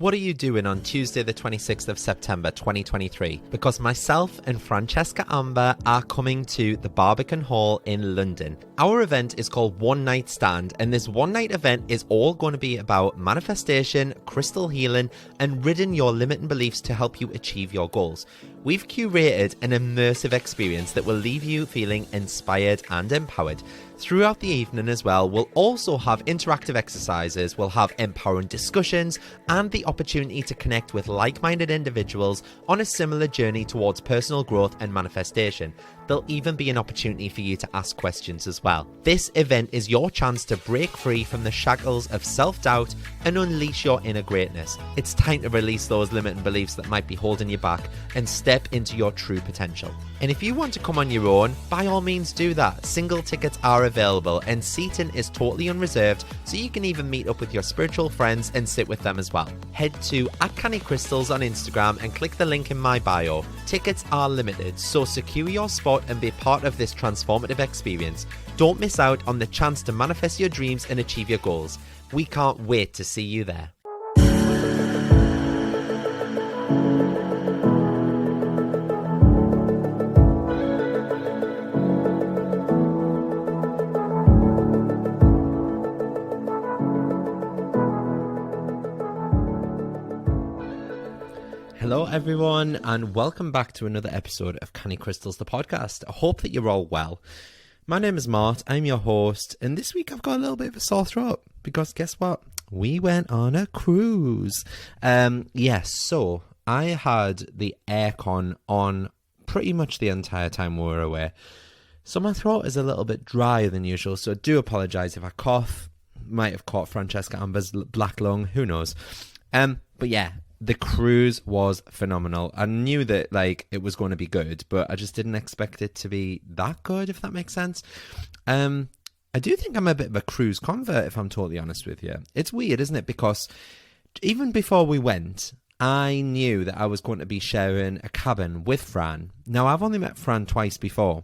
What are you doing on Tuesday the 26th of September 2023? Because myself and Francesca Amber are coming to the Barbican Hall in London. Our event is called One Night Stand, and this one night event is all going to be about manifestation, crystal healing, and ridding your limiting beliefs to help you achieve your goals. We've curated an immersive experience that will leave you feeling inspired and empowered. Throughout the evening as well, we'll also have interactive exercises, we'll have empowering discussions, and the opportunity to connect with like-minded individuals on a similar journey towards personal growth and manifestation. There'll even be an opportunity for you to ask questions as well. This event is your chance to break free from the shackles of self-doubt and unleash your inner greatness. It's time to release those limiting beliefs that might be holding you back and step into your true potential. And if you want to come on your own, by all means do that. Single tickets are available and seating is totally unreserved, so you can even meet up with your spiritual friends and sit with them as well. Head to @CannyCrystals on Instagram and click the link in my bio. Tickets are limited, so secure your spot and be part of this transformative experience. Don't miss out on the chance to manifest your dreams and achieve your goals. We can't wait to see you there. Hello everyone, and welcome back to another episode of Canny Crystals, the podcast. I hope that you're all well. My name is Mart, I'm your host, and this week I've got a little bit of a sore throat, because guess what? We went on a cruise. So I had the aircon on pretty much the entire time we were away. So my throat is a little bit drier than usual, so I do apologise if I cough. Might have caught Francesca Amber's black lung, who knows. But yeah, the cruise was phenomenal. I knew that it was going to be good, but I just didn't expect it to be that good, if that makes sense. I do think I'm a bit of a cruise convert, if I'm totally honest with you. It's weird, isn't it? Because even before we went, I knew that I was going to be sharing a cabin with Fran. Now, I've only met Fran twice before.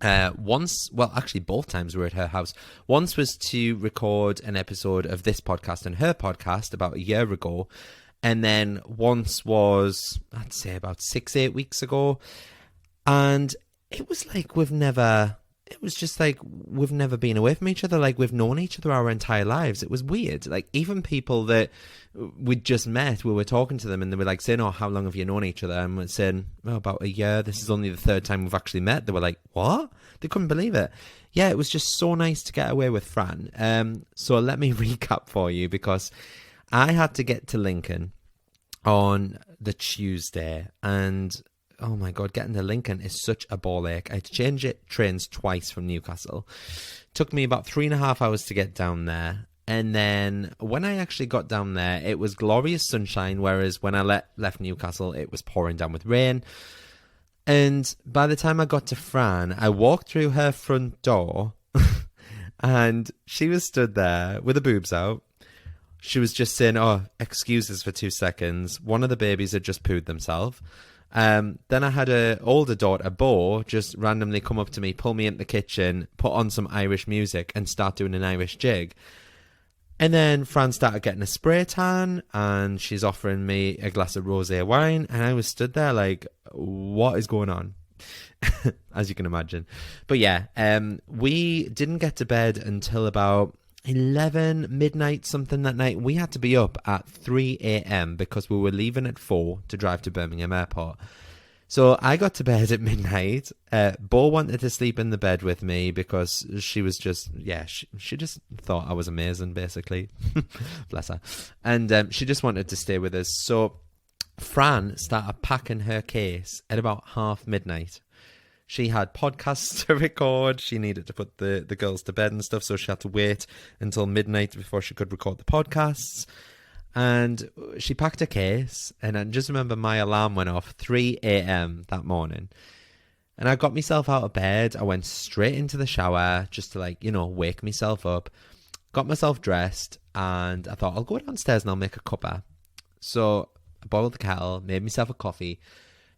Both times we were at her house. Once was to record an episode of this podcast and her podcast about a year ago. And then once was, I'd say about 6-8 weeks ago. And it was like we've never been away from each other. Like we've known each other our entire lives. It was weird. Like even people that we'd just met, we were talking to them and they were like saying, "Oh, how long have you known each other?" And we're saying, "Oh, about a year. This is only the third time we've actually met." They were like, "What?" They couldn't believe it. Yeah, it was just so nice to get away with Fran. So let me recap for you, because I had to get to Lincoln on the Tuesday, and oh my god, getting to Lincoln is such a ball ache. I had to change trains twice from Newcastle. Took me about 3.5 hours to get down there, and then when I actually got down there, it was glorious sunshine, whereas when I left Newcastle, it was pouring down with rain. And by the time I got to Fran, I walked through her front door and she was stood there with her boobs out. She was just saying, "Oh, excuses for 2 seconds. One of the babies had just pooed themselves." Then I had an older daughter, Bo, just randomly come up to me, pull me into the kitchen, put on some Irish music and start doing an Irish jig. And then Fran started getting a spray tan and she's offering me a glass of rosé wine. And I was stood there like, what is going on? As you can imagine. But yeah, we didn't get to bed until about 11 midnight something that night. We had to be up at 3 a.m. because we were leaving at 4 to drive to Birmingham Airport. So I got to bed at midnight. Bo wanted to sleep in the bed with me because she was just, she just thought I was amazing, basically. Bless her. And she just wanted to stay with us. So Fran started packing her case at about half midnight. She had podcasts to record. She needed to put the girls to bed and stuff, so she had to wait until midnight before she could record the podcasts. And she packed a case, and I just remember my alarm went off 3 a.m. that morning. And I got myself out of bed. I went straight into the shower just to, wake myself up. Got myself dressed, and I thought, I'll go downstairs and I'll make a cuppa. So I boiled the kettle, made myself a coffee.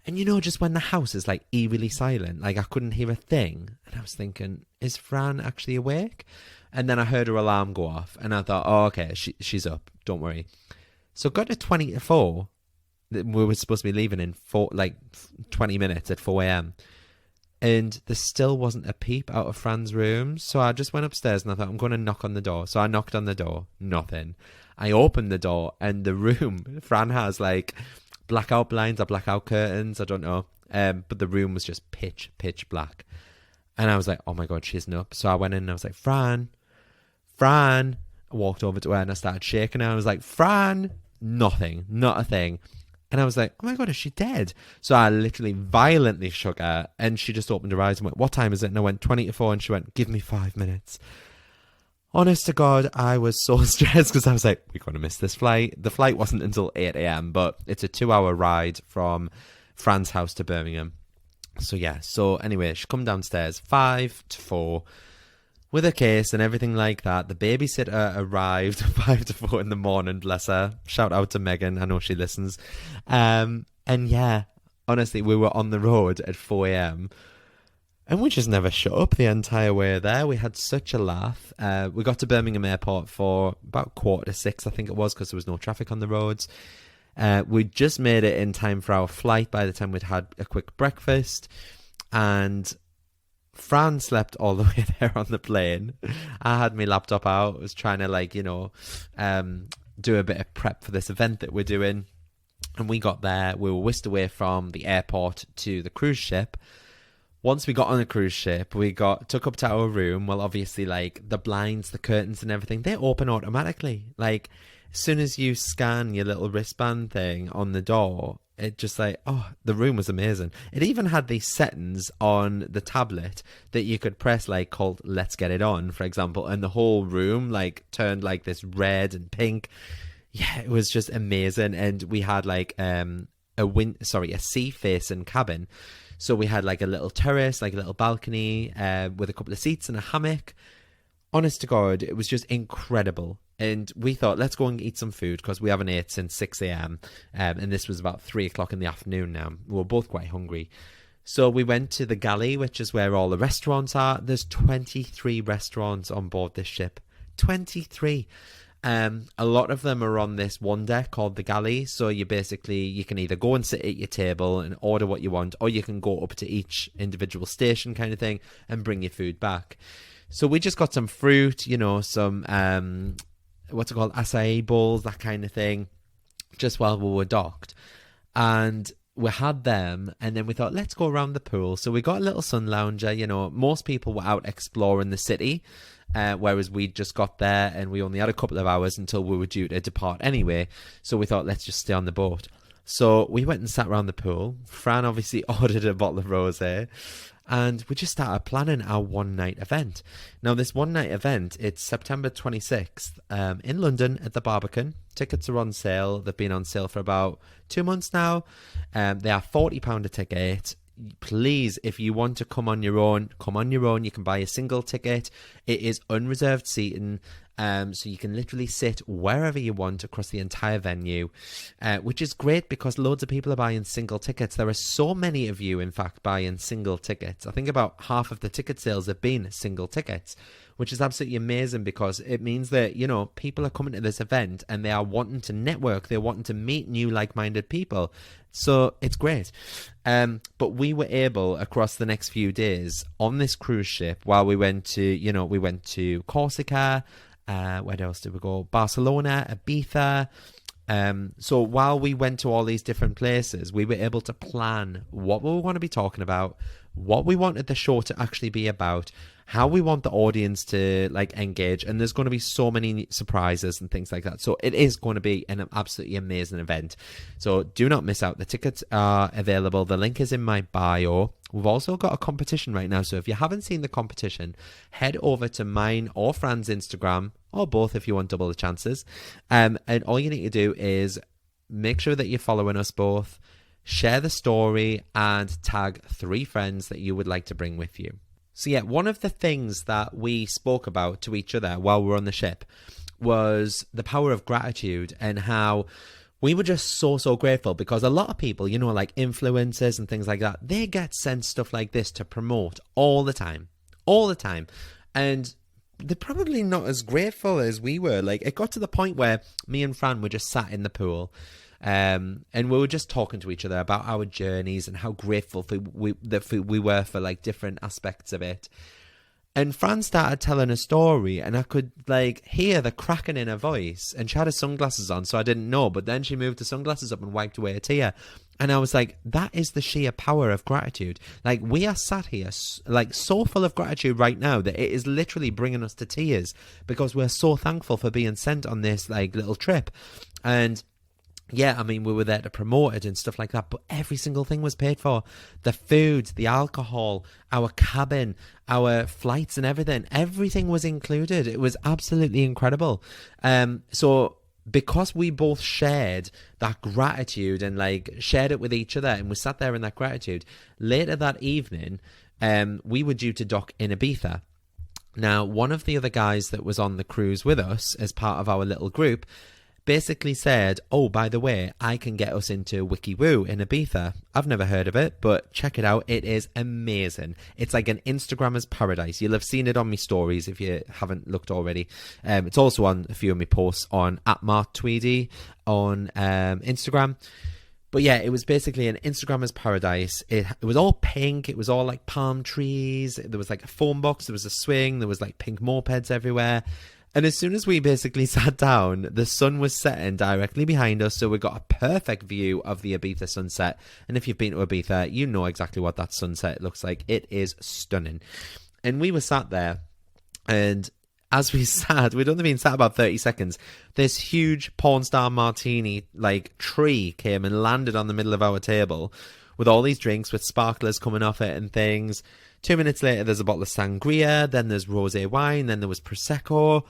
And just when the house is eerily silent, I couldn't hear a thing. And I was thinking, is Fran actually awake? And then I heard her alarm go off and I thought, oh, okay, she's up. Don't worry. So got to 20 to 4. We were supposed to be leaving in 20 minutes at 4 a.m. And there still wasn't a peep out of Fran's room. So I just went upstairs and I thought, I'm going to knock on the door. So I knocked on the door. Nothing. I opened the door and the room, Fran has like blackout blinds or blackout curtains. I don't know. But the room was just pitch black. And I was like, oh my God, she isn't up. So I went in and I was like, Fran. I walked over to her and I started shaking her. I was like, Fran. Nothing. Not a thing. And I was like, oh my God, is she dead? So I literally violently shook her and she just opened her eyes and went, what time is it? And I went, 20 to 4. And she went, give me 5 minutes. Honest to God, I was so stressed because I was like, we're going to miss this flight. The flight wasn't until 8 a.m., but it's a 2-hour ride from Fran's house to Birmingham. So yeah, so anyway, she come downstairs 5 to 4 with a case and everything like that. The babysitter arrived 5 to 4 in the morning, bless her. Shout out to Megan, I know she listens. And yeah, honestly, we were on the road at 4 a.m. and we just never shut up the entire way there. We had such a laugh. We got to Birmingham Airport for about 5:45, I think it was, because there was no traffic on the roads. We just made it in time for our flight by the time we'd had a quick breakfast. And Fran slept all the way there on the plane. I had my laptop out. I was trying to do a bit of prep for this event that we're doing. And we got there. We were whisked away from the airport to the cruise ship. Once we got on the cruise ship, we took up to our room. Well, obviously, like the blinds, the curtains and everything, they open automatically. Like as soon as you scan your little wristband thing on the door, it just the room was amazing. It even had these settings on the tablet that you could press called Let's Get It On, for example, and the whole room turned this red and pink. Yeah, it was just amazing. And we had a sea facing cabin. So we had a little terrace, a little balcony with a couple of seats and a hammock. Honest to God, it was just incredible. And we thought, let's go and eat some food because we haven't ate since 6 a.m. And this was about 3 o'clock in the afternoon now. We were both quite hungry. So we went to the galley, which is where all the restaurants are. There's 23 restaurants on board this ship. 23. A lot of them are on this one deck called the galley. So you can either go and sit at your table and order what you want, or you can go up to each individual station kind of thing and bring your food back. So we just got some fruit, some what's it called, acai bowls, that kind of thing, just while we were docked. And we had them, and then we thought, let's go around the pool. So we got a little sun lounger. Most people were out exploring the city, whereas we just got there and we only had a couple of hours until we were due to depart anyway. So we thought, let's just stay on the boat. So we went and sat around the pool. Fran obviously ordered a bottle of rosé. And we just started planning our one-night event. Now, this one-night event, it's September 26th in London at the Barbican. Tickets are on sale. They've been on sale for about 2 months now. They are £40 a ticket. Please, if you want to come on your own, come on your own. You can buy a single ticket. It is unreserved seating. So you can literally sit wherever you want across the entire venue, which is great because loads of people are buying single tickets. There are so many of you, in fact, buying single tickets. I think about half of the ticket sales have been single tickets, which is absolutely amazing because it means that, people are coming to this event and they are wanting to network. They're wanting to meet new like-minded people. So it's great. But we were able, across the next few days on this cruise ship, while we went to Corsica, where else did we go? Barcelona, Ibiza. So while we went to all these different places, we were able to plan what we want to be talking about, what we wanted the show to actually be about, how we want the audience to engage, and there's going to be so many surprises and things like that. So it is going to be an absolutely amazing event. So do not miss out. The tickets are available. The link is in my bio. We've also got a competition right now. So if you haven't seen the competition, head over to mine or Fran's Instagram, or both if you want double the chances. And all you need to do is make sure that you're following us both, share the story, and tag 3 friends that you would like to bring with you. So yeah, one of the things that we spoke about to each other while we were on the ship was the power of gratitude and how we were just so grateful because a lot of people, like influencers and things like that, they get sent stuff like this to promote all the time. And they're probably not as grateful as we were. Like, it got to the point where me and Fran were just sat in the pool, and we were just talking to each other about our journeys and how grateful we were for like different aspects of it. And Fran started telling a story, and I could like hear the cracking in her voice. And she had her sunglasses on, so I didn't know. But then she moved the sunglasses up and wiped away a tear. And I was like, that is the sheer power of gratitude. Like, we are sat here like so full of gratitude right now that it is literally bringing us to tears, because we're so thankful for being sent on this like little trip. And yeah, I mean, we were there to promote it and stuff like that, but every single thing was paid for. The food, the alcohol, our cabin, our flights and everything. Everything was included. It was absolutely incredible. So because we both shared that gratitude and like shared it with each other, and we sat there in that gratitude, later that evening, we were due to dock in Ibiza. Now, one of the other guys that was on the cruise with us as part of our little group basically said, oh, by the way, I can get us into WikiWoo in Ibiza. I've never heard of it, but check it out. It is amazing. It's like an Instagrammer's paradise. You'll have seen it on my stories if you haven't looked already. It's also on a few of my posts on @MarkTweedy on Instagram. But yeah, it was basically an Instagrammer's paradise. It was all pink. It was all like palm trees. There was like a phone box. There was a swing. There was like pink mopeds everywhere. And as soon as we basically sat down, the sun was setting directly behind us, so we got a perfect view of the Ibiza sunset. And if you've been to Ibiza, you know exactly what that sunset looks like. It is stunning. And we were sat there, and as we sat, we'd only been sat about 30 seconds, this huge porn star martini like tree came and landed on the middle of our table with all these drinks with sparklers coming off it and things. 2 minutes later, there's a bottle of sangria, then there's rosé wine, then there was Prosecco,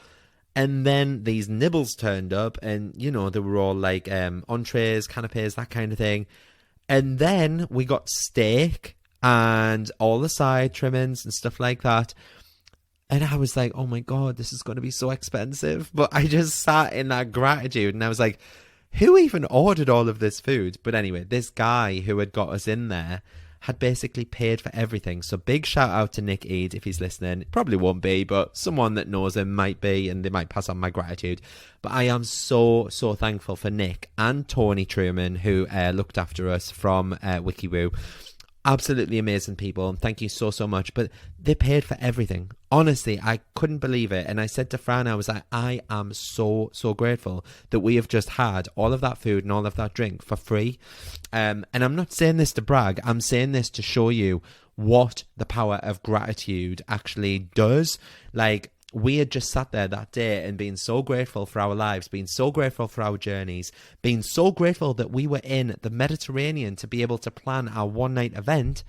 and then these nibbles turned up, and, you know, they were all like entrees, canapes, that kind of thing. And then we got steak and all the side trimmings and stuff like that. And I was like, oh my God, this is going to be so expensive. But I just sat in that gratitude, and I was like, who even ordered all of this food? But anyway, this guy who had got us in there had basically paid for everything. So big shout out to Nick Eade if he's listening. Probably won't be, but someone that knows him might be, and they might pass on my gratitude. But I am so thankful for Nick and Tony Truman, who looked after us from WikiWoo. Absolutely amazing people, and thank you so much. But they paid for everything. Honestly, I couldn't believe it. And I said to Fran, I was like, I am so grateful that we have just had all of that food and all of that drink for free. And I'm not saying this to brag. I'm saying this to show you what the power of gratitude actually does. Like, we had just sat there that day and been so grateful for our lives, been so grateful for our journeys, been so grateful that we were in the Mediterranean to be able to plan our one-night event,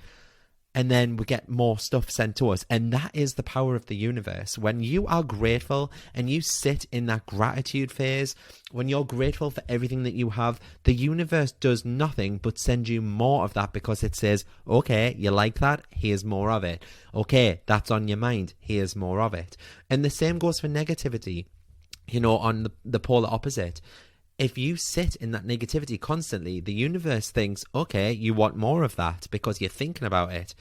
and then we get more stuff sent to us. And that is the power of the universe. When you are grateful and you sit in that gratitude phase, when you're grateful for everything that you have, the universe does nothing but send you more of that, because it says, okay, you like that? Here's more of it. Okay, that's on your mind. Here's more of it. And the same goes for negativity, you know, on the polar opposite. If you sit in that negativity constantly, the universe thinks, okay, you want more of that because you're thinking about it.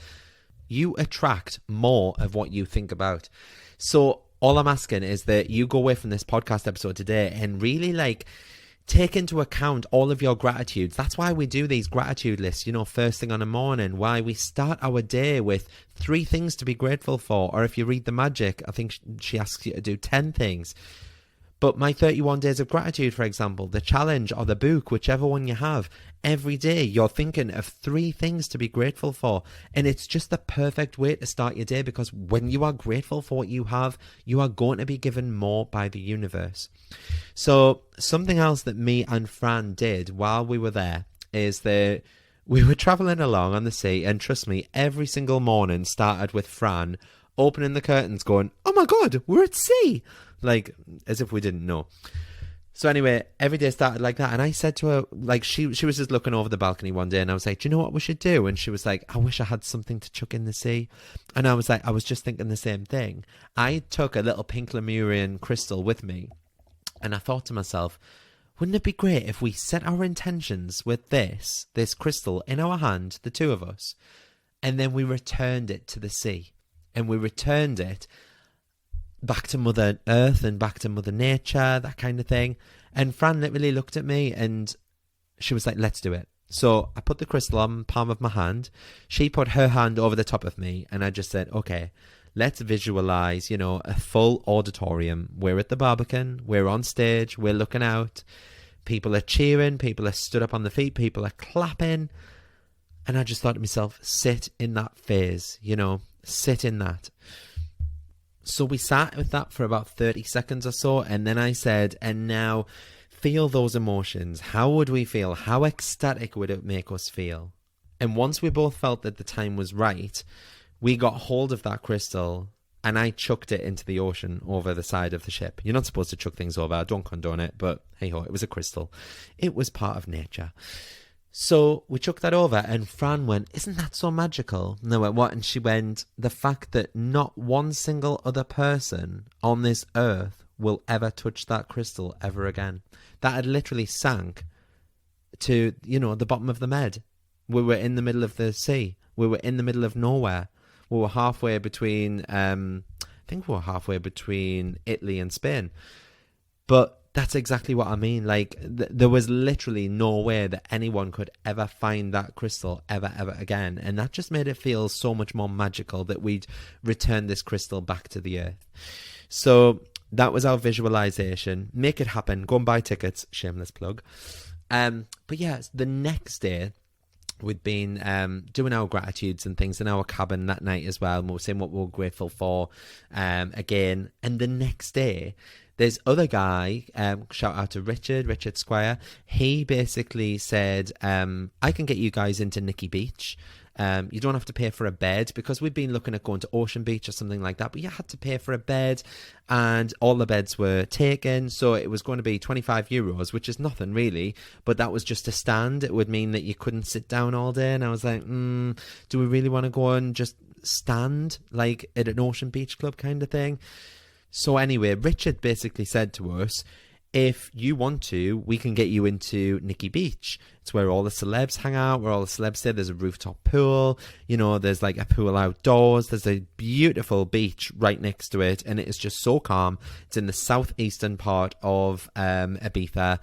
You attract more of what you think about. So all I'm asking is that you go away from this podcast episode today and really like take into account all of your gratitudes. That's why we do these gratitude lists, you know, first thing on the morning, why we start our day with 3 things to be grateful for. Or if you read The Magic, I think she asks you to do 10 things. But my 31 days of gratitude, for example, the challenge or the book, whichever one you have, every day you're thinking of 3 things to be grateful for. And it's just the perfect way to start your day, because when you are grateful for what you have, you are going to be given more by the universe. So something else that me and Fran did while we were there is that we were traveling along on the sea, and trust me, every single morning started with Fran opening the curtains going, oh my God, we're at sea. Like, as if we didn't know. So anyway, every day started like that. And I said to her, like, she was just looking over the balcony one day, and I was like, do you know what we should do? And she was like, I wish I had something to chuck in the sea. And I was like, I was just thinking the same thing. I took a little pink Lemurian crystal with me, and I thought to myself, wouldn't it be great if we set our intentions with this crystal in our hand, the 2 of us, and then we returned it to the sea, and we returned it back to Mother Earth and back to Mother Nature, that kind of thing. And Fran literally looked at me and she was like, let's do it. So I put the crystal on the palm of my hand. She put her hand over the top of me and I just said, okay, let's visualize, a full auditorium. We're at the Barbican. We're on stage. We're looking out. People are cheering. People are stood up on the feet. People are clapping. And I just thought to myself, sit in that phase, sit in that. So we sat with that for about 30 seconds or so. And then I said, and now feel those emotions. How would we feel? How ecstatic would it make us feel? And once we both felt that the time was right, we got hold of that crystal and I chucked it into the ocean over the side of the ship. You're not supposed to chuck things over. I don't condone it, but hey-ho, it was a crystal. It was part of nature. So we chucked that over and Fran went, isn't that so magical? And I went, what? And she went, the fact that not one single other person on this earth will ever touch that crystal ever again. That had literally sank to, the bottom of the Med. We were in the middle of the sea. We were in the middle of nowhere. We were halfway between, I think we were halfway between Italy and Spain. But that's exactly what I mean. Like, there was literally no way that anyone could ever find that crystal ever again. And that just made it feel so much more magical that we'd return this crystal back to the earth. So that was our visualization. Make it happen. Go and buy tickets. Shameless plug. But yeah, the next day, we'd been doing our gratitudes and things in our cabin that night as well. And we were saying what we were grateful for again. And the next day, there's other guy, shout out to Richard Squire. He basically said, I can get you guys into Nikki Beach. You don't have to pay for a bed, because we'd been looking at going to Ocean Beach or something like that, but you had to pay for a bed and all the beds were taken. So it was going to be €25, which is nothing really, but that was just a stand. It would mean that you couldn't sit down all day. And I was like, do we really want to go and just stand like at an Ocean Beach club kind of thing? So anyway, Richard basically said to us, if you want to, we can get you into Nikki Beach. It's where all the celebs hang out, where all the celebs stay. There's a rooftop pool, there's like a pool outdoors. There's a beautiful beach right next to it, and it is just so calm. It's in the southeastern part of Ibiza.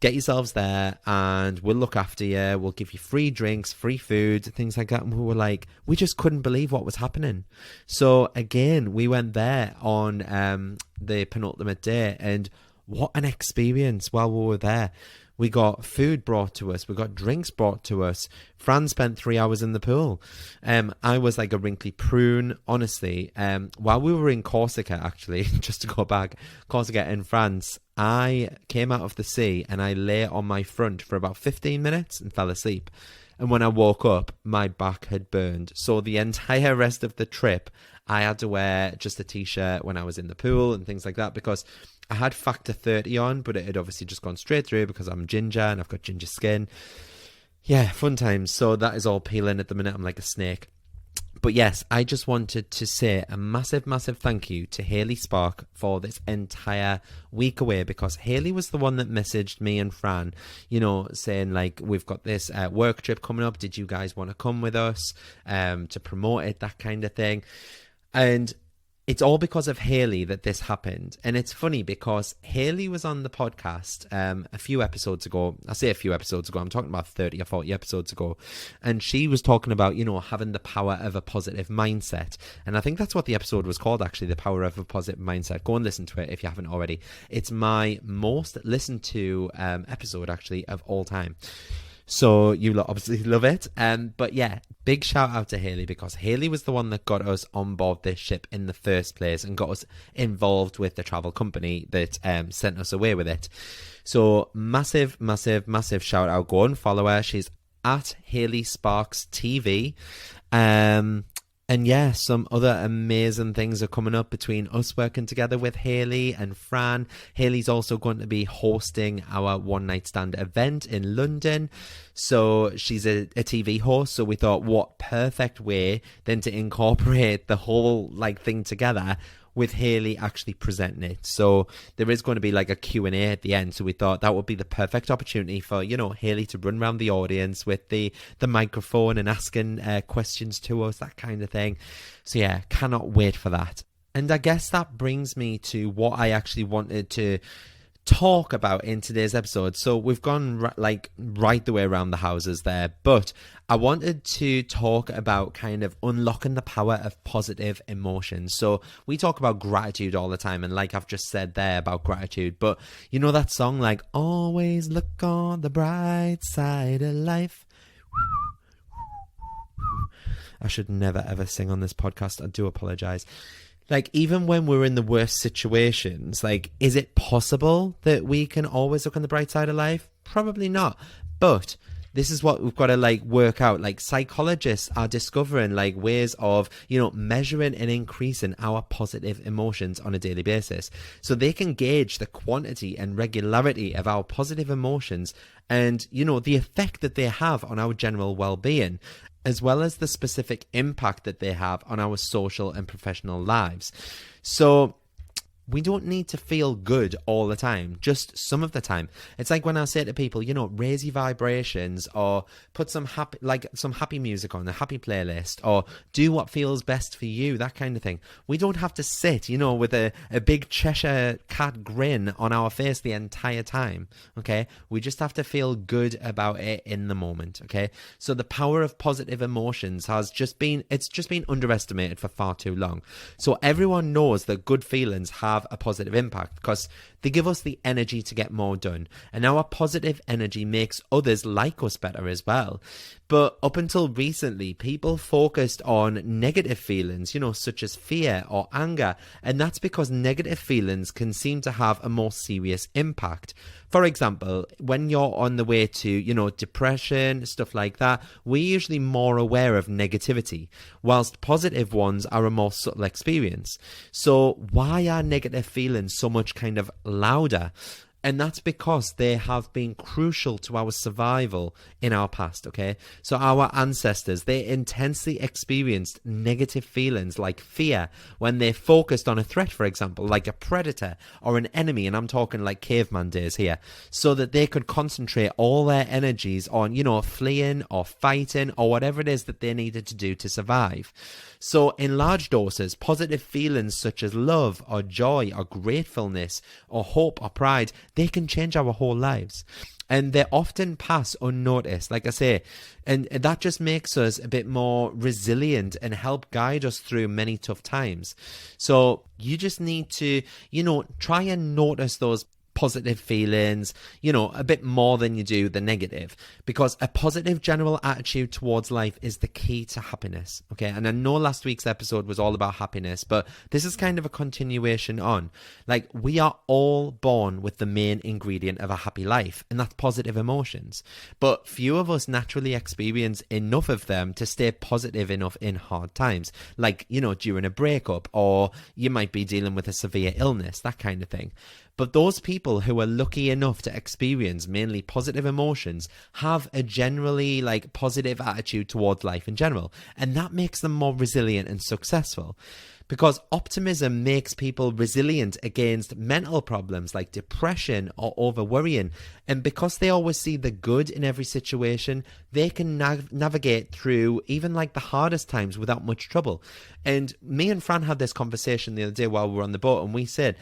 Get yourselves there and we'll look after you. We'll give you free drinks, free food, things like that. And we were like, we just couldn't believe what was happening. So again, we went there on the penultimate day, and what an experience while we were there. We got food brought to us. We got drinks brought to us. Fran spent 3 hours in the pool. I was like a wrinkly prune, honestly. While we were in Corsica, actually, just to go back, Corsica in France, I came out of the sea and I lay on my front for about 15 minutes and fell asleep. And when I woke up, my back had burned. So the entire rest of the trip, I had to wear just a t-shirt when I was in the pool and things like that, because I had factor 30 on, but it had obviously just gone straight through because I'm ginger and I've got ginger skin. Yeah, fun times. So that is all peeling at the minute. I'm like a snake. But yes, I just wanted to say a massive, massive thank you to Hayley Spark for this entire week away, because Hayley was the one that messaged me and Fran, saying like, we've got this work trip coming up. Did you guys want to come with us to promote it, that kind of thing? And it's all because of Hayley that this happened. And it's funny because Hayley was on the podcast a few episodes ago. I say a few episodes ago, I'm talking about 30 or 40 episodes ago. And she was talking about, having the power of a positive mindset. And I think that's what the episode was called, actually, the power of a positive mindset. Go and listen to it if you haven't already. It's my most listened to episode, actually, of all time. So you obviously love it. But yeah, big shout out to Hayley, because Hayley was the one that got us on board this ship in the first place and got us involved with the travel company that sent us away with it. So massive, massive, massive shout out. Go and follow her. She's at Hayley Sparks TV. And yeah, some other amazing things are coming up between us working together with Hayley and Fran. Hayley's also going to be hosting our One Night Stand event in London. So she's a TV host. So we thought, what perfect way then to incorporate the whole thing together with Hayley actually presenting it. So there is going to be like a Q&A at the end. So we thought that would be the perfect opportunity for, Hayley to run around the audience with the microphone and asking questions to us, that kind of thing. So yeah, cannot wait for that. And I guess that brings me to what I actually wanted to talk about in today's episode. So we've gone right the way around the houses there, but I wanted to talk about kind of unlocking the power of positive emotions. So we talk about gratitude all the time, and like I've just said there about gratitude, but you know that song, like, always look on the bright side of life. I should never ever sing on this podcast. I do apologize. Like, even when we're in the worst situations, like, is it possible that we can always look on the bright side of life? Probably not. But this is what we've got to like work out. Like, psychologists are discovering like ways of, measuring and increasing our positive emotions on a daily basis. So they can gauge the quantity and regularity of our positive emotions and, the effect that they have on our general well-being, as well as the specific impact that they have on our social and professional lives. So we don't need to feel good all the time, just some of the time. It's like when I say to people, raise your vibrations, or put some happy music on, a happy playlist, or do what feels best for you, that kind of thing. We don't have to sit, with a big Cheshire cat grin on our face the entire time, okay? We just have to feel good about it in the moment, okay? So the power of positive emotions it's just been underestimated for far too long. So everyone knows that good feelings have a positive impact because they give us the energy to get more done, and our positive energy makes others like us better as well. But up until recently, people focused on negative feelings, such as fear or anger, and that's because negative feelings can seem to have a more serious impact. For example, when you're on the way to, depression, stuff like that, we're usually more aware of negativity, whilst positive ones are a more subtle experience. So why are negative feelings so much kind of louder? And that's because they have been crucial to our survival in our past, okay? So our ancestors, they intensely experienced negative feelings like fear when they focused on a threat, for example, like a predator or an enemy, and I'm talking like caveman days here, so that they could concentrate all their energies on, fleeing or fighting or whatever it is that they needed to do to survive. So in large doses, positive feelings such as love or joy or gratefulness or hope or pride, they can change our whole lives. And they often pass unnoticed, like I say, and that just makes us a bit more resilient and help guide us through many tough times. So you just need to, try and notice those positive feelings, a bit more than you do the negative, because a positive general attitude towards life is the key to happiness, okay? And I know last week's episode was all about happiness, but this is kind of a continuation on, like, we are all born with the main ingredient of a happy life, and that's positive emotions, but few of us naturally experience enough of them to stay positive enough in hard times, like, during a breakup, or you might be dealing with a severe illness, that kind of thing. But those people who are lucky enough to experience mainly positive emotions have a generally positive attitude towards life in general. And that makes them more resilient and successful. Because optimism makes people resilient against mental problems like depression or over-worrying. And because they always see the good in every situation, they can navigate through even the hardest times without much trouble. And me and Fran had this conversation the other day while we were on the boat, and we said,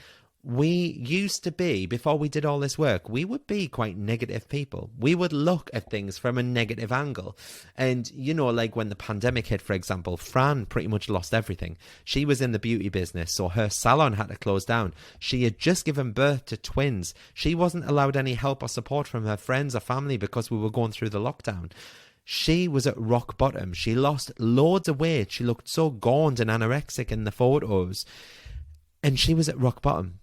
we used to be, before we did all this work, we would be quite negative people. We would look at things from a negative angle. And, when the pandemic hit, for example, Fran pretty much lost everything. She was in the beauty business, so her salon had to close down. She had just given birth to twins. She wasn't allowed any help or support from her friends or family because we were going through the lockdown. She was at rock bottom. She lost loads of weight. She looked so gaunt and anorexic in the photos. And she was at rock bottom.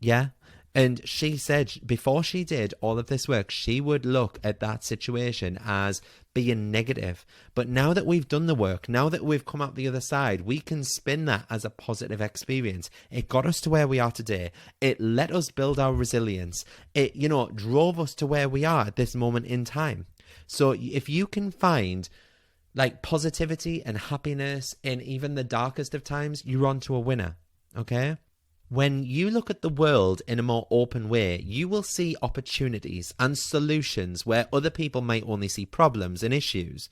Yeah. And she said before she did all of this work, she would look at that situation as being negative. But now that we've done the work, now that we've come out the other side, we can spin that as a positive experience. It got us to where we are today. It let us build our resilience. It, drove us to where we are at this moment in time. So if you can find positivity and happiness in even the darkest of times, you're on to a winner. Okay? When you look at the world in a more open way, you will see opportunities and solutions where other people might only see problems and issues.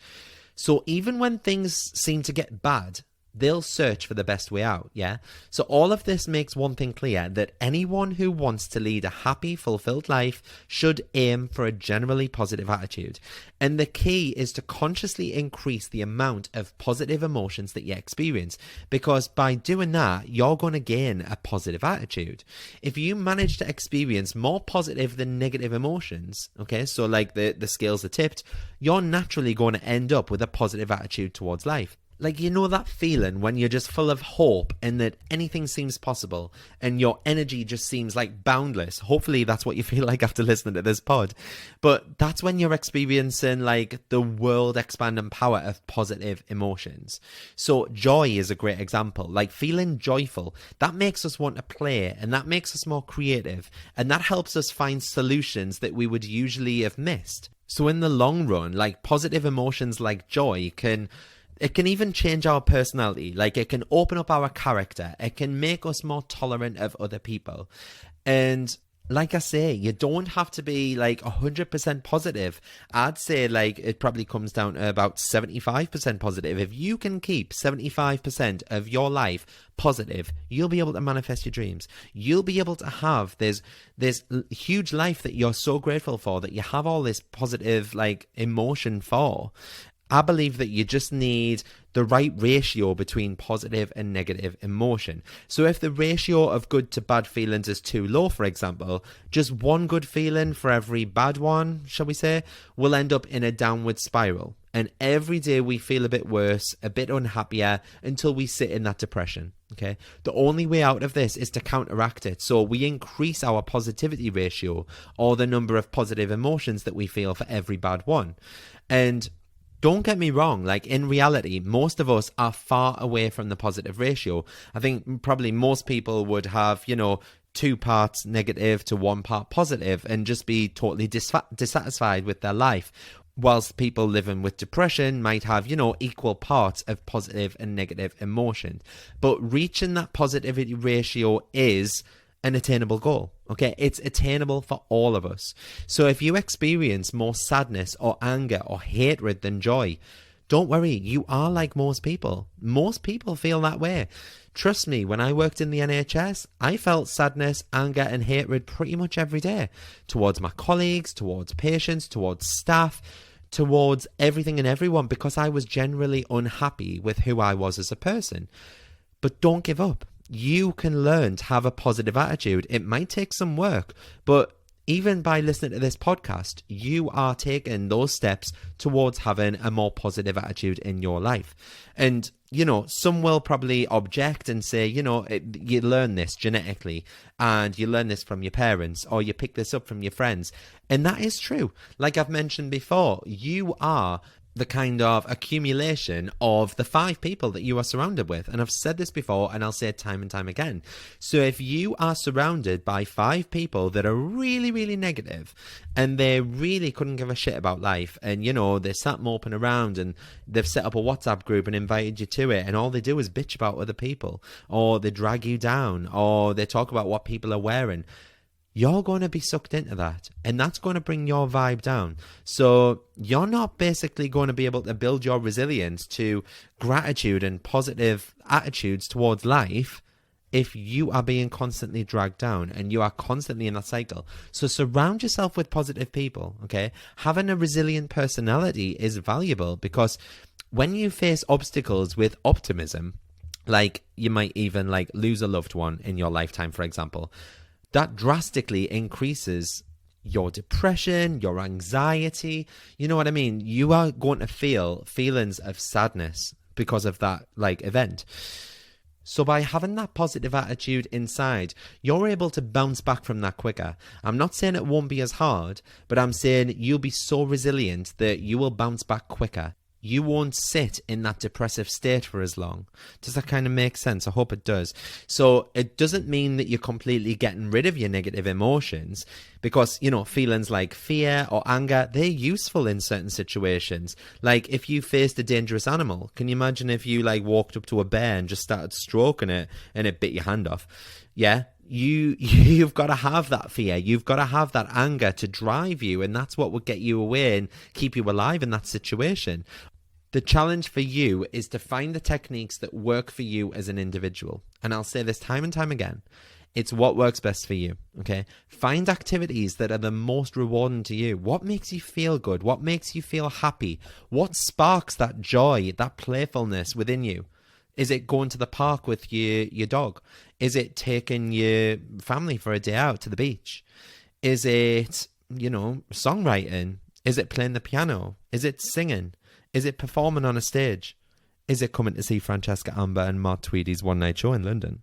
So even when things seem to get bad, they'll search for the best way out, yeah? So all of this makes one thing clear, that anyone who wants to lead a happy, fulfilled life should aim for a generally positive attitude. And the key is to consciously increase the amount of positive emotions that you experience, because by doing that, you're going to gain a positive attitude. If you manage to experience more positive than negative emotions, okay, so like the scales are tipped, you're naturally going to end up with a positive attitude towards life. Like, you know that feeling when you're just full of hope and that anything seems possible and your energy just seems like boundless? Hopefully that's what you feel like after listening to this pod. But that's when you're experiencing like the world expanding power of positive emotions. So joy is a great example. Like feeling joyful, that makes us want to play, and that makes us more creative, and that helps us find solutions that we would usually have missed. So in the long run, like positive emotions like joy can even change our personality. Like it can open up our character. It can make us more tolerant of other people. And like I say, you don't have to be like 100% positive. I'd say like it probably comes down to about 75% positive. If you can keep 75% of your life positive, you'll be able to manifest your dreams. You'll be able to have this huge life that you're so grateful for, that you have all this positive like emotion for. I believe that you just need the right ratio between positive and negative emotion. So if the ratio of good to bad feelings is too low, for example, just one good feeling for every bad one, shall we say, will end up in a downward spiral. And every day we feel a bit worse, a bit unhappier, until we sit in that depression. Okay. The only way out of this is to counteract it. So we increase our positivity ratio, or the number of positive emotions that we feel for every bad one. And don't get me wrong, like in reality, most of us are far away from the positive ratio. I think probably most people would have, 2 parts negative to 1 part positive and just be totally dissatisfied with their life. Whilst people living with depression might have, equal parts of positive and negative emotion. But reaching that positivity ratio is an attainable goal. Okay, it's attainable for all of us. So if you experience more sadness or anger or hatred than joy, don't worry, you are like most people. Most people feel that way. Trust me, when I worked in the NHS, I felt sadness, anger and hatred pretty much every day, towards my colleagues, towards patients, towards staff, towards everything and everyone, because I was generally unhappy with who I was as a person. But don't give up. You can learn to have a positive attitude. It might take some work, but even by listening to this podcast, you are taking those steps towards having a more positive attitude in your life. And, some will probably object and say, you learn this genetically, and you learn this from your parents, or you pick this up from your friends. And that is true. Like I've mentioned before, you are the kind of accumulation of the 5 people that you are surrounded with. And I've said this before, and I'll say it time and time again. So if you are surrounded by 5 people that are really, really negative, and they really couldn't give a shit about life, and they sat moping around, and they've set up a WhatsApp group and invited you to it, and all they do is bitch about other people, or they drag you down, or they talk about what people are wearing, you're going to be sucked into that, and that's going to bring your vibe down. So you're not basically going to be able to build your resilience to gratitude and positive attitudes towards life if you are being constantly dragged down and you are constantly in that cycle. So surround yourself with positive people, okay? Having a resilient personality is valuable, because when you face obstacles with optimism, like you might even like lose a loved one in your lifetime, for example, that drastically increases your depression, your anxiety. You know what I mean? You are going to feel feelings of sadness because of that like event. So by having that positive attitude inside, you're able to bounce back from that quicker. I'm not saying it won't be as hard, but I'm saying you'll be so resilient that you will bounce back quicker. You won't sit in that depressive state for as long. Does that kind of make sense? I hope it does. So it doesn't mean that you're completely getting rid of your negative emotions, because, feelings like fear or anger, they're useful in certain situations. Like if you faced a dangerous animal, can you imagine if you like walked up to a bear and just started stroking it and it bit your hand off? Yeah. You've got to have that fear. You've got to have that anger to drive you, and that's what would get you away and keep you alive in that situation. The challenge for you is to find the techniques that work for you as an individual. And I'll say this time and time again. It's what works best for you, okay? Find activities that are the most rewarding to you. What makes you feel good? What makes you feel happy? What sparks that joy, that playfulness within you? Is it going to the park with your dog? Is it taking your family for a day out to the beach? Is it, songwriting? Is it playing the piano? Is it singing? Is it performing on a stage? Is it coming to see Francesca Amber and Mark Tweedy's one-night show in London?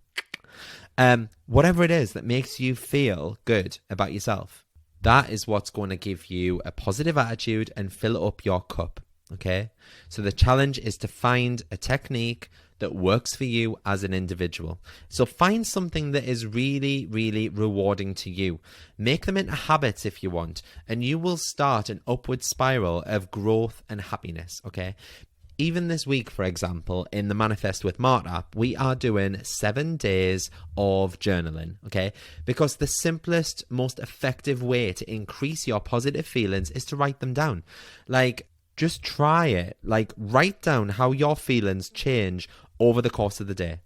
Whatever it is that makes you feel good about yourself, that is what's going to give you a positive attitude and fill up your cup, okay? So the challenge is to find a technique that works for you as an individual. So find something that is really, really rewarding to you. Make them into habits if you want, and you will start an upward spiral of growth and happiness, okay? Even this week, for example, in the Manifest with Mart app, we are doing 7 days of journaling, okay? Because the simplest, most effective way to increase your positive feelings is to write them down. Just try it. Write down how your feelings change over the course of the day.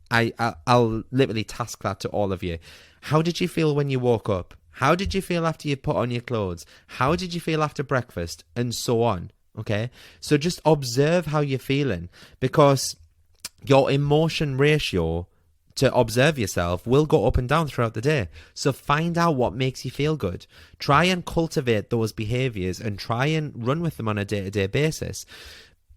I'll literally task that to all of you. How did you feel when you woke up? How did you feel after you put on your clothes? How did you feel after breakfast? And so on. Okay, so just observe how you're feeling, because your emotion ratio to observe yourself will go up and down throughout the day. So find out what makes you feel good. Try and cultivate those behaviors and try and run with them on a day-to-day basis.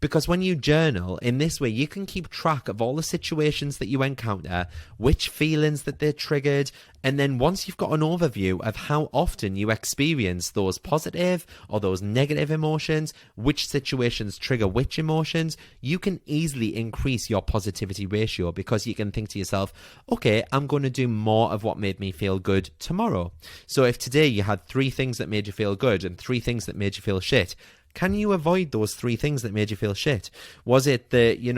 Because when you journal in this way, you can keep track of all the situations that you encounter, which feelings that they're triggered, and then once you've got an overview of how often you experience those positive or those negative emotions, which situations trigger which emotions, you can easily increase your positivity ratio, because you can think to yourself, okay, I'm going to do more of what made me feel good tomorrow. So if today you had 3 things that made you feel good and 3 things that made you feel shit, can you avoid those 3 things that made you feel shit? Was it that, you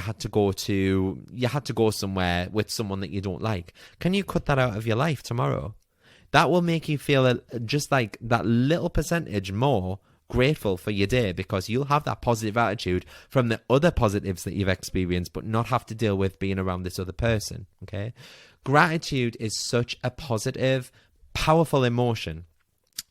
had to go somewhere with someone that you don't like? Can you cut that out of your life tomorrow? That will make you feel just like that little percentage more grateful for your day, because you'll have that positive attitude from the other positives that you've experienced, but not have to deal with being around this other person, okay? Gratitude is such a positive, powerful emotion.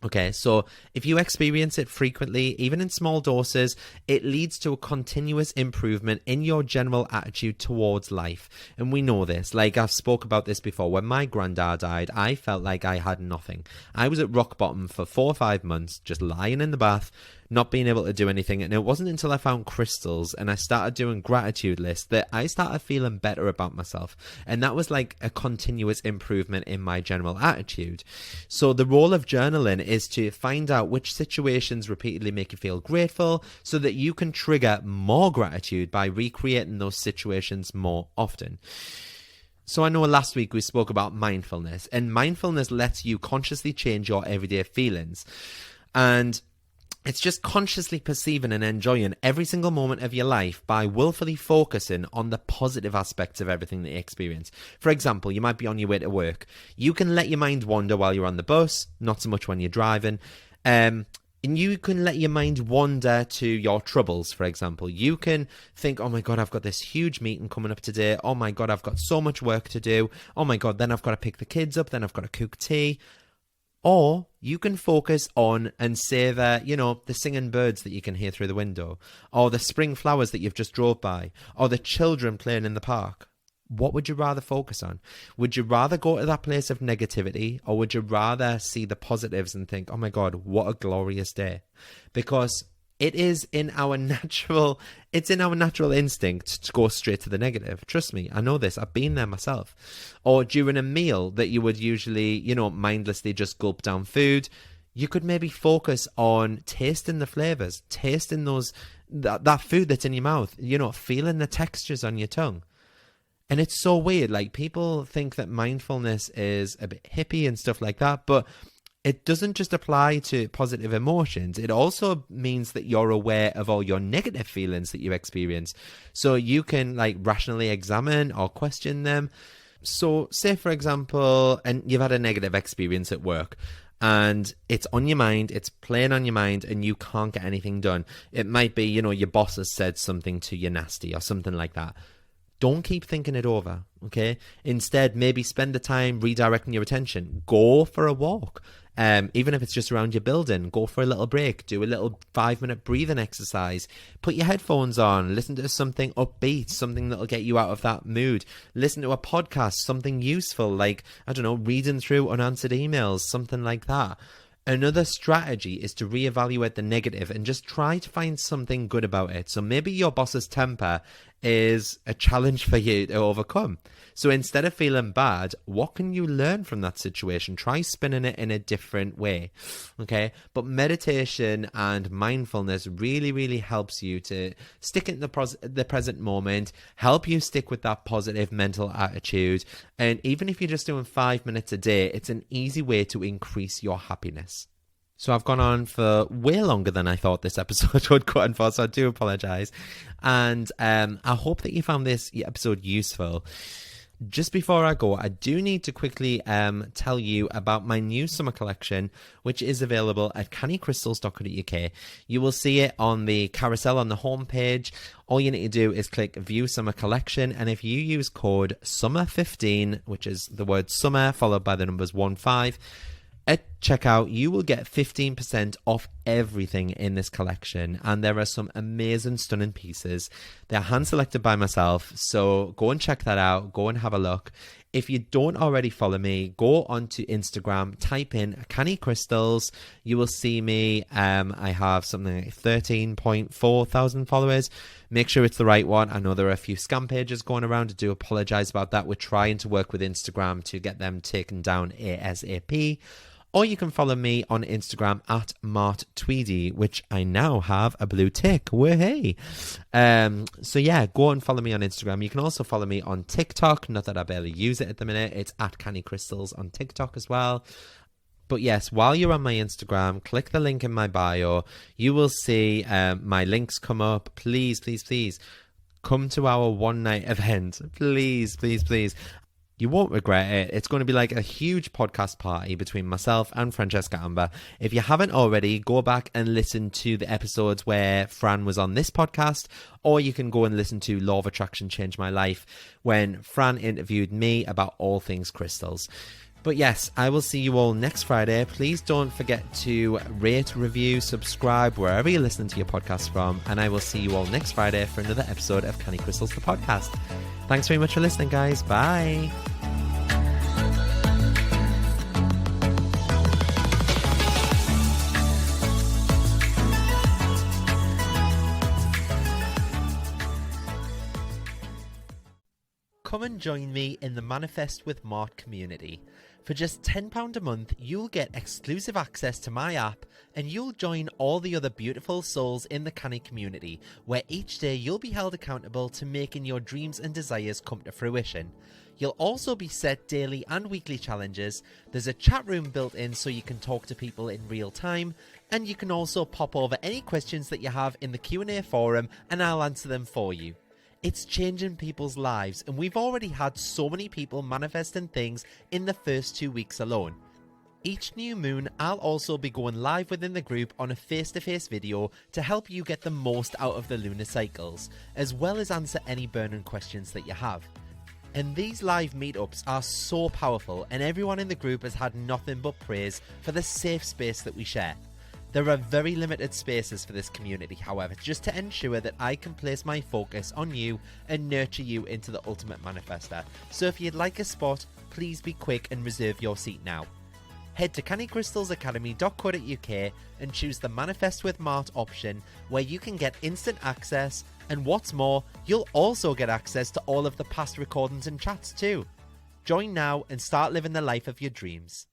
Okay, so if you experience it frequently, even in small doses, it leads to a continuous improvement in your general attitude towards life. And we know this. I've spoke about this before. When my granddad died, I felt like I had nothing. I was at rock bottom for 4 or 5 months, just lying in the bath, not being able to do anything. And it wasn't until I found crystals and I started doing gratitude lists that I started feeling better about myself. And that was like a continuous improvement in my general attitude. So the role of journaling is to find out which situations repeatedly make you feel grateful, so that you can trigger more gratitude by recreating those situations more often. So I know last week we spoke about mindfulness, and mindfulness lets you consciously change your everyday feelings. And it's just consciously perceiving and enjoying every single moment of your life by willfully focusing on the positive aspects of everything that you experience. For example, you might be on your way to work. You can let your mind wander while you're on the bus, not so much when you're driving. And you can let your mind wander to your troubles, for example. You can think, oh my God, I've got this huge meeting coming up today. Oh my God, I've got so much work to do. Oh my God, then I've got to pick the kids up. Then I've got to cook tea. Or you can focus on and savor, the singing birds that you can hear through the window, or the spring flowers that you've just drove by, or the children playing in the park. What would you rather focus on? Would you rather go to that place of negativity, or would you rather see the positives and think, oh my God, what a glorious day? Because it is in our natural instinct to go straight to the negative. Trust me, I know this. I've been there myself. Or during a meal that you would usually, mindlessly just gulp down food, you could maybe focus on tasting the flavors, tasting that food that's in your mouth, feeling the textures on your tongue. And it's so weird. People think that mindfulness is a bit hippie and stuff like that, but it doesn't just apply to positive emotions. It also means that you're aware of all your negative feelings that you experience. So you can rationally examine or question them. So say, for example, and you've had a negative experience at work, and it's on your mind, it's playing on your mind, and you can't get anything done. It might be, your boss has said something to you nasty or something like that. Don't keep thinking it over, okay? Instead, maybe spend the time redirecting your attention. Go for a walk. Even if it's just around your building, go for a little break, do a little 5-minute breathing exercise, put your headphones on, listen to something upbeat, something that'll get you out of that mood, listen to a podcast, something useful, like, I don't know, reading through unanswered emails, something like that. Another strategy is to reevaluate the negative and just try to find something good about it. So maybe your boss's temper is a challenge for you to overcome. So instead of feeling bad, what can you learn from that situation? Try spinning it in a different way, okay? But meditation and mindfulness really, really helps you to stick in the present moment, help you stick with that positive mental attitude. And even if you're just doing 5 minutes a day, it's an easy way to increase your happiness. So I've gone on for way longer than I thought this episode would go on for, so I do apologize. And I hope that you found this episode useful. Just before I go, I do need to quickly tell you about my new summer collection, which is available at cannycrystals.co.uk. You will see it on the carousel on the homepage. All you need to do is click View Summer Collection, and if you use code SUMMER15, which is the word summer followed by the numbers 15, at checkout, you will get 15% off everything in this collection, and there are some amazing, stunning pieces. They're hand-selected by myself, so go and check that out. Go and have a look. If you don't already follow me, go onto Instagram, type in Canny Crystals. You will see me. I have something like 13.4 thousand followers. Make sure it's the right one. I know there are a few scam pages going around. I do apologize about that. We're trying to work with Instagram to get them taken down ASAP. Or you can follow me on Instagram at marttweedy, which I now have a blue tick. Woohoo! So yeah, go and follow me on Instagram. You can also follow me on TikTok. Not that I barely use it at the minute. It's at Canny Crystals on TikTok as well. But yes, while you're on my Instagram, click the link in my bio. You will see my links come up. Please, please, please come to our one-night event. Please, please, please. You won't regret it. It's going to be like a huge podcast party between myself and Francesca Amber. If you haven't already, go back and listen to the episodes where Fran was on this podcast, or you can go and listen to Law of Attraction Changed My Life when Fran interviewed me about all things crystals. But yes, I will see you all next Friday. Please don't forget to rate, review, subscribe wherever you're listening to your podcast from. And I will see you all next Friday for another episode of Canny Crystals, the podcast. Thanks very much for listening, guys. Bye. Come and join me in the Manifest with Mart community. For just £10 a month, you'll get exclusive access to my app, and you'll join all the other beautiful souls in the Canny community, where each day you'll be held accountable to making your dreams and desires come to fruition. You'll also be set daily and weekly challenges. There's a chat room built in so you can talk to people in real time, and you can also pop over any questions that you have in the Q&A forum and I'll answer them for you. It's changing people's lives, and we've already had so many people manifesting things in the first 2 weeks alone. Each new moon, I'll also be going live within the group on a face-to-face video to help you get the most out of the lunar cycles, as well as answer any burning questions that you have. And these live meetups are so powerful, and everyone in the group has had nothing but praise for the safe space that we share. There are very limited spaces for this community, however, just to ensure that I can place my focus on you and nurture you into the ultimate manifester. So if you'd like a spot, please be quick and reserve your seat now. Head to cannycrystalsacademy.co.uk and choose the Manifest with Mart option, where you can get instant access, and what's more, you'll also get access to all of the past recordings and chats too. Join now and start living the life of your dreams.